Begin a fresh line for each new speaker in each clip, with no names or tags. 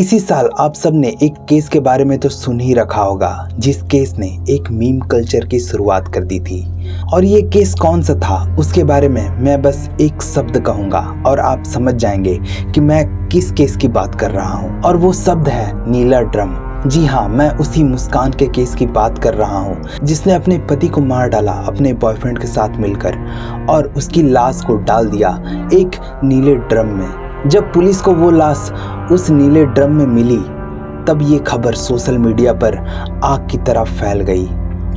इसी साल आप सबने एक केस के बारे में तो सुन ही रखा होगा, जिस केस ने एक मीम कल्चर की शुरुआत कर दी थी। और ये केस कौन सा था उसके बारे में मैं बस एक शब्द कहूंगा और आप समझ जाएंगे कि मैं किस केस की बात कर रहा हूँ। और वो शब्द है नीला ड्रम। जी हाँ, मैं उसी मुस्कान के केस की बात कर रहा हूँ जिसने अपने पति को मार डाला अपने बॉयफ्रेंड के साथ मिलकर और उसकी लाश को डाल दिया एक नीले ड्रम में। जब पुलिस को वो लाश उस नीले ड्रम में मिली तब ये खबर सोशल मीडिया पर आग की तरह फैल गई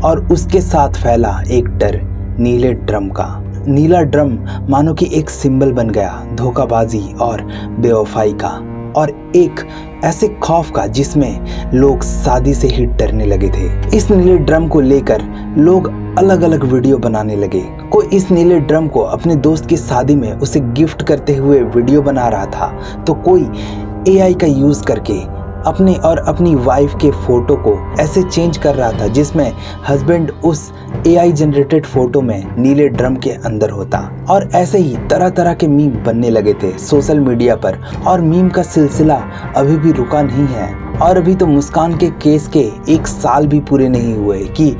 और उसके साथ फैला एक डर नीले ड्रम का। नीला ड्रम मानो कि एक सिंबल बन गया धोखाबाजी और बेवफाई का और एक ऐसे खौफ का जिसमें लोग शादी से ही डरने लगे थे। इस नीले ड्रम को लेकर लोग अलग अलग वीडियो बनाने लगे। कोई इस नीले ड्रम को अपने दोस्त की शादी में उसे गिफ्ट करते हुए वीडियो बना रहा था, तो कोई एआई का यूज करके अपने और अपनी वाइफ के फोटो को ऐसे चेंज कर रहा था जिसमें हस्बैंड उस एआई जनरेटेड फोटो में नीले ड्रम के अंदर होता। और ऐसे ही तरह तरह के मीम बनने लगे थे सोशल मीडिया पर और मीम का सिलसिला अभी भी रुका नहीं है। और अभी तो मुस्कान के केस के 1 साल भी पूरे नहीं हुए कि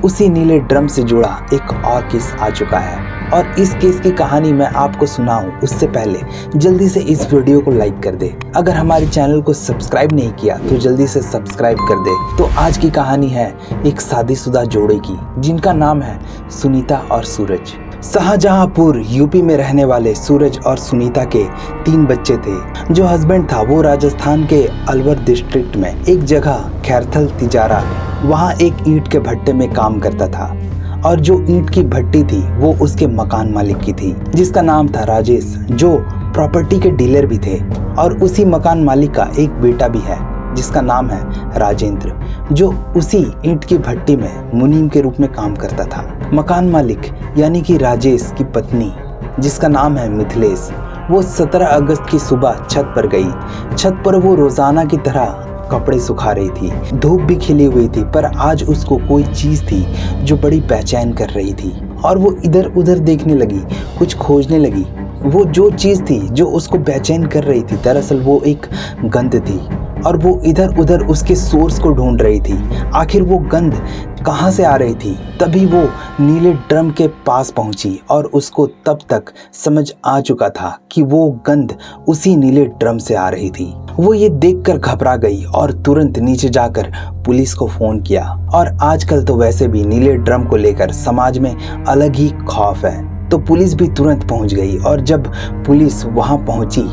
उसी नीले ड्रम से जुड़ा एक और केस आ चुका है। और इस केस की कहानी मैं आपको सुनाऊं उससे पहले जल्दी से इस वीडियो को लाइक कर दे। अगर हमारे चैनल को सब्सक्राइब नहीं किया तो जल्दी से सब्सक्राइब कर दे। तो आज की कहानी है एक शादीशुदा जोड़े की जिनका नाम है सुनीता और सूरज। शाहजहांपुर यूपी में रहने वाले सूरज और सुनीता के 3 बच्चे थे। जो हस्बैंड था वो राजस्थान के अलवर डिस्ट्रिक्ट में एक जगह खैरथल तिजारा वहाँ एक ईंट के भट्टे में काम करता था। और जो ईंट की भट्टी थी वो उसके मकान मालिक की थी जिसका नाम था राजेश, जो प्रॉपर्टी के डीलर भी थे। और उसी मकान मालिक का एक बेटा भी है जिसका नाम है राजेंद्र, जो उसी ईंट की भट्टी में मुनीम के रूप में काम करता था। मकान मालिक यानी कि राजेश की पत्नी जिसका नाम है मिथिलेश, वो 17 अगस्त की सुबह छत पर गई। छत पर वो रोजाना की तरह कपड़े सुखा रही थी। धूप भी खिली हुई थी पर आज उसको कोई चीज थी जो बड़ी बेचैन कर रही थी और वो इधर उधर देखने लगी, कुछ खोजने लगी। वो जो चीज थी जो उसको बेचैन कर रही थी दरअसल वो एक गंध थी और वो इधर उधर उसके सोर्स को ढूंढ रही थी। आखिर वो गंध कहाँ से आ रही थी? तभी वो नीले ड्रम के पास पहुंची और उसको तब तक समझ आ चुका था कि वो गंध उसी नीले ड्रम से आ रही थी। वो ये देखकर घबरा गई और तुरंत नीचे जाकर पुलिस को फोन किया। और आजकल तो वैसे भी नीले ड्रम को लेकर समाज में अलग ही खौफ है, तो पुलिस भी तुरंत पहुंच गई। और जब पुलिस वहां पहुंची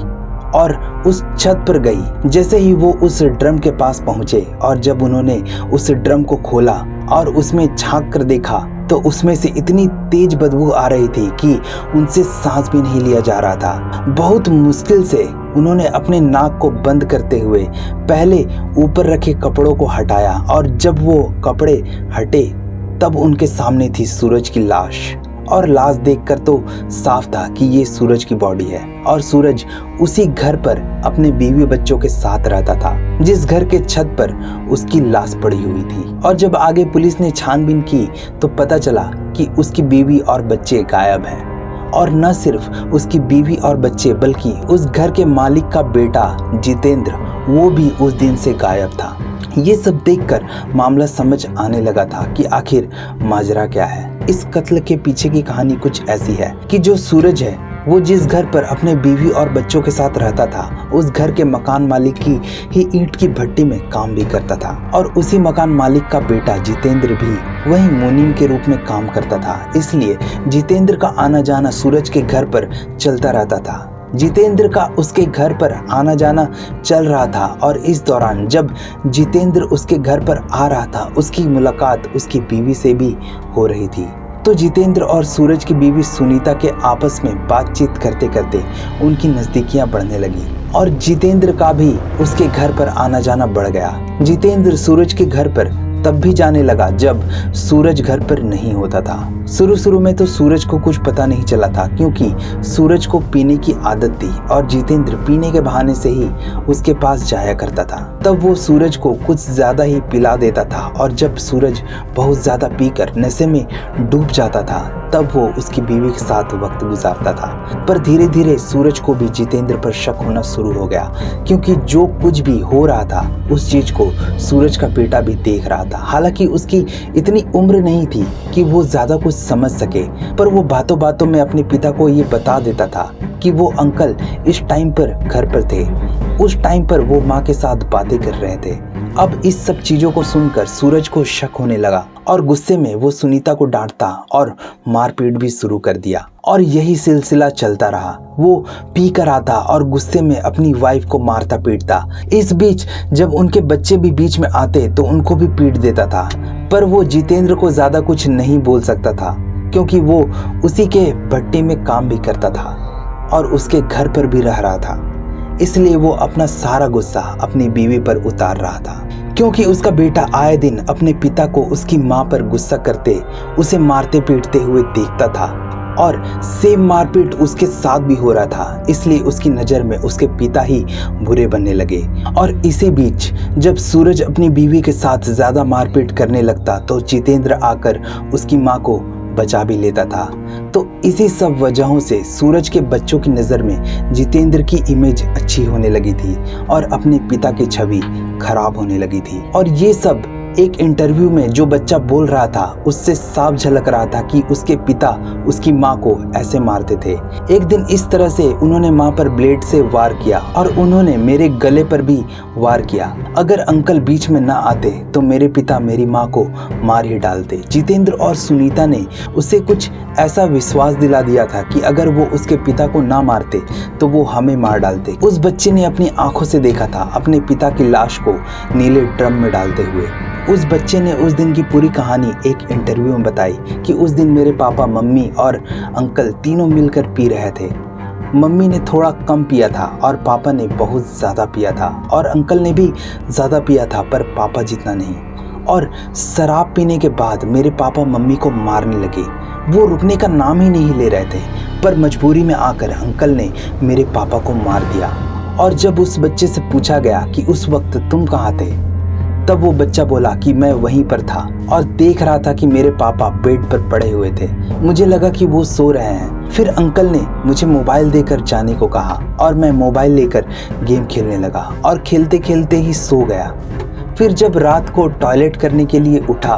और उस छत पर गई, जैसे ही वो उस ड्रम के पास पहुंचे और जब उन्होंने उस ड्रम को खोला और उसमें झांक कर देखा तो उसमें से इतनी तेज बदबू आ रही थी कि उनसे सांस भी नहीं लिया जा रहा था। बहुत मुश्किल से उन्होंने अपने नाक को बंद करते हुए पहले ऊपर रखे कपड़ों को हटाया और जब वो कपड़े हटे तब उनके सामने थी सूरज की लाश। और लाश देखकर तो साफ था कि ये सूरज की बॉडी है और सूरज उसी घर पर अपने बीवी बच्चों के साथ रहता था जिस घर के छत पर उसकी लाश पड़ी हुई थी। और जब आगे पुलिस ने छानबीन की तो पता चला कि उसकी बीवी और बच्चे गायब हैं। और न सिर्फ उसकी बीवी और बच्चे बल्कि उस घर के मालिक का बेटा जितेंद्र वो भी उस दिन से गायब था। ये सब देखकर मामला समझ आने लगा था कि आखिर माजरा क्या है। इस कत्ल के पीछे की कहानी कुछ ऐसी है कि जो सूरज है वो जिस घर पर अपने बीवी और बच्चों के साथ रहता था उस घर के मकान मालिक की ही ईंट की भट्टी में काम भी करता था। और उसी मकान मालिक का बेटा जितेंद्र भी वही मुनीम के रूप में काम करता था। इसलिए जितेंद्र का आना जाना सूरज के घर पर चलता रहता था। जितेंद्र का उसके घर पर आना जाना चल रहा था और इस दौरान जब जितेंद्र उसके घर पर आ रहा था उसकी मुलाकात उसकी बीवी से भी हो रही थी। तो जितेंद्र और सूरज की बीवी सुनीता के आपस में बातचीत करते करते उनकी नजदीकियां बढ़ने लगी और जितेंद्र का भी उसके घर पर आना जाना बढ़ गया। जितेंद्र सूरज के घर पर तब भी जाने लगा जब सूरज घर पर नहीं होता था। शुरू में तो सूरज को कुछ पता नहीं चला था क्योंकि सूरज को पीने की आदत थी और जितेंद्र पीने के बहाने से ही उसके पास जाया करता था। तब वो सूरज को कुछ ज्यादा ही पिला देता था और जब सूरज बहुत ज्यादा पीकर नशे में डूब जाता था तब वो उसकी बीवी के साथ वक्त गुजारता था। पर धीरे धीरे सूरज को भी जितेंद्र पर शक होना शुरू हो गया, क्योंकि जो कुछ भी हो रहा था उस चीज को सूरज का बेटा भी देख रहा था। हालांकि उसकी इतनी उम्र नहीं थी कि वो ज्यादा कुछ समझ सके, पर वो बातों बातों में अपने पिता को ये बता देता था कि वो अंकल इस टाइम पर घर पर थे, उस टाइम पर वो माँ के साथ बातें कर रहे थे। अब इस सब चीजों को सुनकर सूरज को शक होने लगा और गुस्से में वो सुनीता को डांटता और मारपीट भी शुरू कर दिया। और यही सिलसिला चलता रहा। वो पी कर आता और गुस्से में अपनी वाइफ को मारता पीटता। इस बीच जब उनके बच्चे भी बीच में आते तो उनको भी पीट देता था। पर वो जितेंद्र को ज्यादा कुछ नहीं बोल सकता था, क्योंकि वो उसी के भट्टी में काम भी करता था और उसके घर पर भी रह रहा था। इसलिए वो अपना सारा गुस्सा अपनी बीवी पर उतार रहा था, क्योंकि उसका बेटा आए दिन अपने पिता को उसकी माँ पर गुस्सा करते, उसे मारते पीटते हुए देखता था और सेम मारपीट उसके साथ भी हो रहा था। इसलिए उसकी नज़र में उसके पिता ही बुरे बनने लगे। और इसी बीच जब सूरज अपनी बीवी के साथ ज़्यादा मारपीट करने लगता तो जितेंद्र आकर उसकी माँ को बचा भी लेता था। तो इसी सब वजहों से सूरज के बच्चों की नज़र में जितेंद्र की इमेज अच्छी होने लगी थी और अपने पिता की छवि खराब होने लगी थी। और ये सब एक इंटरव्यू में जो बच्चा बोल रहा था उससे साफ झलक रहा था कि उसके पिता उसकी माँ को ऐसे मारते थे। एक दिन इस तरह से उन्होंने माँ पर ब्लेड से वार किया और उन्होंने मेरे गले पर भी वार किया। अगर अंकल बीच में ना आते तो मेरे पिता मेरी माँ को मार ही डालते। जितेंद्र और सुनीता ने उसे कुछ ऐसा विश्वास दिला दिया था कि अगर वो उसके पिता को ना मारते तो वो हमें मार डालते। उस बच्चे ने अपनी आंखों से देखा था अपने पिता की लाश को नीले ड्रम में डालते हुए। उस बच्चे ने उस दिन की पूरी कहानी एक इंटरव्यू में बताई कि उस दिन मेरे पापा, मम्मी और अंकल तीनों मिलकर पी रहे थे। मम्मी ने थोड़ा कम पिया था और पापा ने बहुत ज़्यादा पिया था और अंकल ने भी ज़्यादा पिया था, पर पापा जितना नहीं। और शराब पीने के बाद मेरे पापा मम्मी को मारने लगे। वो रुकने का नाम ही नहीं ले रहे थे, पर मजबूरी में आकर अंकल ने मेरे पापा को मार दिया। और जब उस बच्चे से पूछा गया कि उस वक्त तुम कहाँ थे, तब वो बच्चा बोला कि मैं वहीं पर था और देख रहा था कि मेरे पापा बेड पर पड़े हुए थे। मुझे लगा कि वो सो रहे हैं। फिर अंकल ने मुझे मोबाइल देकर जाने को कहा और मैं मोबाइल लेकर गेम खेलने लगा और खेलते खेलते ही सो गया। फिर जब रात को टॉयलेट करने के लिए उठा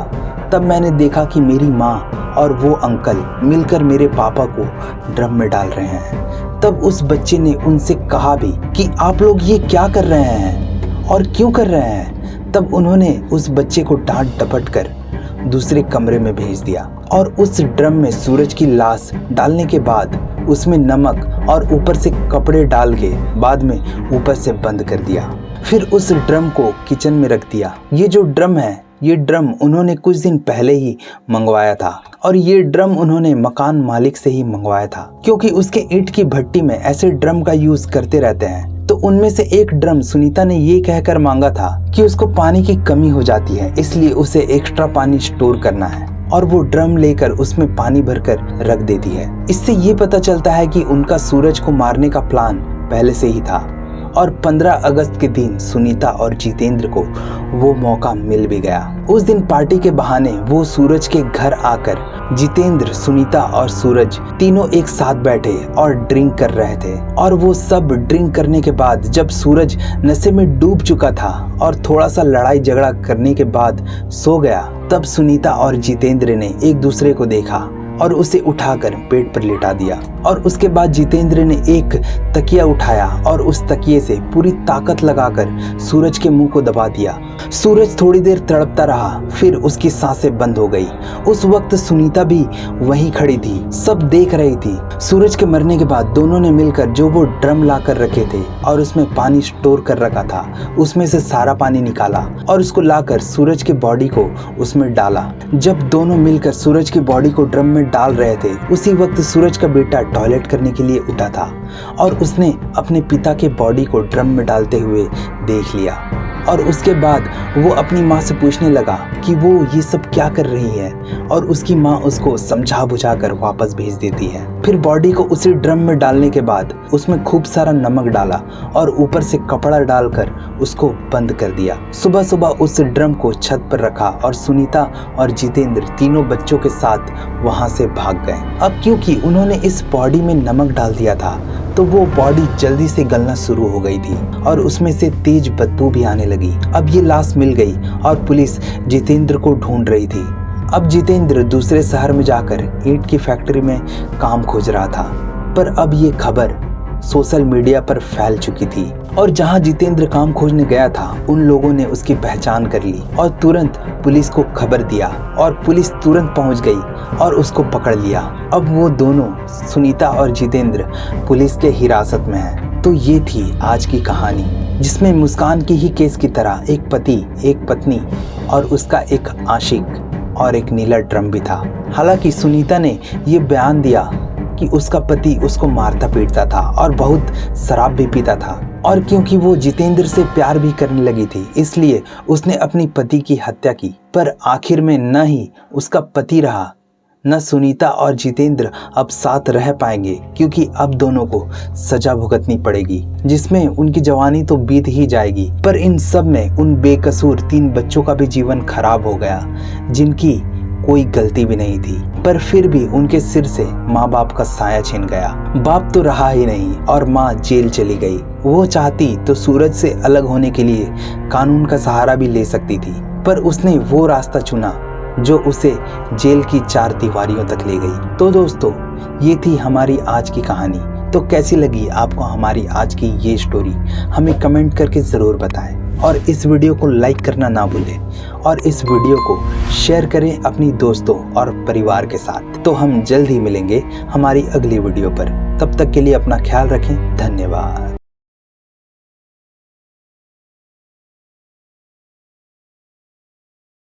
तब मैंने देखा कि मेरी माँ और वो अंकल मिलकर मेरे पापा को ड्रम में डाल रहे हैं। तब उस बच्चे ने उनसे कहा भी कि आप लोग ये क्या कर रहे हैं और क्यों कर रहे हैं। तब उन्होंने उस बच्चे को डांट डपट कर दूसरे कमरे में भेज दिया और उस ड्रम में सूरज की लाश डालने के बाद उसमें नमक और ऊपर से कपड़े डाल के बाद में ऊपर से बंद कर दिया। फिर उस ड्रम को किचन में रख दिया। ये जो ड्रम है, ये ड्रम उन्होंने कुछ दिन पहले ही मंगवाया था और ये ड्रम उन्होंने मकान मालिक से ही मंगवाया था, क्योंकि उसके ईंट की भट्टी में ऐसे ड्रम का यूज करते रहते हैं। तो उनमें से एक ड्रम सुनीता ने ये कहकर मांगा था कि उसको पानी की कमी हो जाती है, इसलिए उसे एक्स्ट्रा पानी स्टोर करना है और वो ड्रम लेकर उसमें पानी भरकर रख देती है। इससे ये पता चलता है कि उनका सूरज को मारने का प्लान पहले से ही था। और 15 अगस्त के दिन सुनीता और जितेंद्र को वो मौका मिल भी गया। उस दिन पार्टी के बहाने वो सूरज के घर आकर जितेंद्र, सुनीता और सूरज तीनों एक साथ बैठे और ड्रिंक कर रहे थे। और वो सब ड्रिंक करने के बाद जब सूरज नशे में डूब चुका था और थोड़ा सा लड़ाई झगड़ा करने के बाद सो गया, तब सुनीता और जितेंद्र ने एक दूसरे को देखा और उसे उठाकर बेड पर लेटा दिया। और उसके बाद जितेंद्र ने एक तकिया उठाया और उस तकिए से पूरी ताकत लगाकर सूरज के मुंह को दबा दिया। सूरज थोड़ी देर तड़पता रहा, फिर उसकी सांसें बंद हो गई। उस वक्त सुनीता भी वहीं खड़ी थी, सब देख रही थी। सूरज के मरने के बाद दोनों ने मिलकर जो वो ड्रम लाकर रखे थे और उसमें पानी स्टोर कर रखा था, उसमें से सारा पानी निकाला और उसको लाकर सूरज के बॉडी को उसमें डाला। जब दोनों मिलकर सूरज की बॉडी को ड्रम में डाल रहे थे, उसी वक्त सूरज का बेटा टॉयलेट करने के लिए उठा था और उसने अपने पिता के बॉडी को ड्रम में डालते हुए देख लिया। और उसके बाद वो अपनी माँ से पूछने लगा कि वो ये सब क्या कर रही है, और उसकी माँ उसको समझा बुझा कर वापस भेज देती है। फिर बॉडी को उसी ड्रम में डालने के बाद उसमें खूब सारा नमक डाला और ऊपर से कपड़ा डालकर उसको बंद कर दिया। सुबह सुबह उस ड्रम को छत पर रखा और सुनीता और जितेंद्र तीनों बच्चों के साथ वहां से भाग गए। अब क्योंकि उन्होंने इस बॉडी में नमक डाल दिया था तो वो बॉडी जल्दी से गलना शुरू हो गई थी और उसमें से तेज बदबू भी आने लगी। अब ये लाश मिल गई और पुलिस जितेंद्र को ढूंढ रही थी। अब जितेंद्र दूसरे शहर में जाकर ईंट की फैक्ट्री में काम खोज रहा था, पर अब ये खबर सोशल मीडिया पर फैल चुकी थी और जहां जितेंद्र काम खोजने गया था उन लोगों ने उसकी पहचान कर ली और तुरंत पुलिस को खबर दिया और पुलिस तुरंत पहुंच गई और उसको पकड़ लिया। अब वो दोनों सुनीता और जितेंद्र पुलिस के हिरासत में हैं। तो ये थी आज की कहानी, जिसमें मुस्कान की ही केस की तरह एक पति, एक पत्नी और उसका एक आशिक और एक नीला ड्रम भी था। हालांकि सुनीता ने ये बयान दिया कि उसका पति उसको मारता पीटता था और बहुत शराब भी पीता था, और क्योंकि वो जितेंद्र से प्यार भी करने लगी थी इसलिए उसने अपनी पति की हत्या की। पर आखिर में न ही उसका पति रहा न सुनीता और जितेंद्र अब साथ रह पाएंगे, क्योंकि अब दोनों को सजा भुगतनी पड़ेगी जिसमें उनकी जवानी तो बीत ही जाएगी। पर इन सब में उन बेकसूर 3 बच्चों का भी जीवन खराब हो गया जिनकी कोई गलती भी नहीं थी, पर फिर भी उनके सिर से माँ बाप का साया छिन गया। बाप तो रहा ही नहीं और माँ जेल चली गई। वो चाहती तो सूरज से अलग होने के लिए कानून का सहारा भी ले सकती थी, पर उसने वो रास्ता चुना जो उसे जेल की 4 दीवारियों तक ले गई। तो दोस्तों, ये थी हमारी आज की कहानी। तो कैसी लगी आपको हमारी आज की ये स्टोरी, हमें कमेंट करके ज़रूर बताएं और इस वीडियो को लाइक करना ना भूलें और इस वीडियो को शेयर करें अपनी दोस्तों और परिवार के साथ। तो हम जल्द ही मिलेंगे हमारी अगली वीडियो पर। तब तक के लिए अपना ख्याल रखें। धन्यवाद।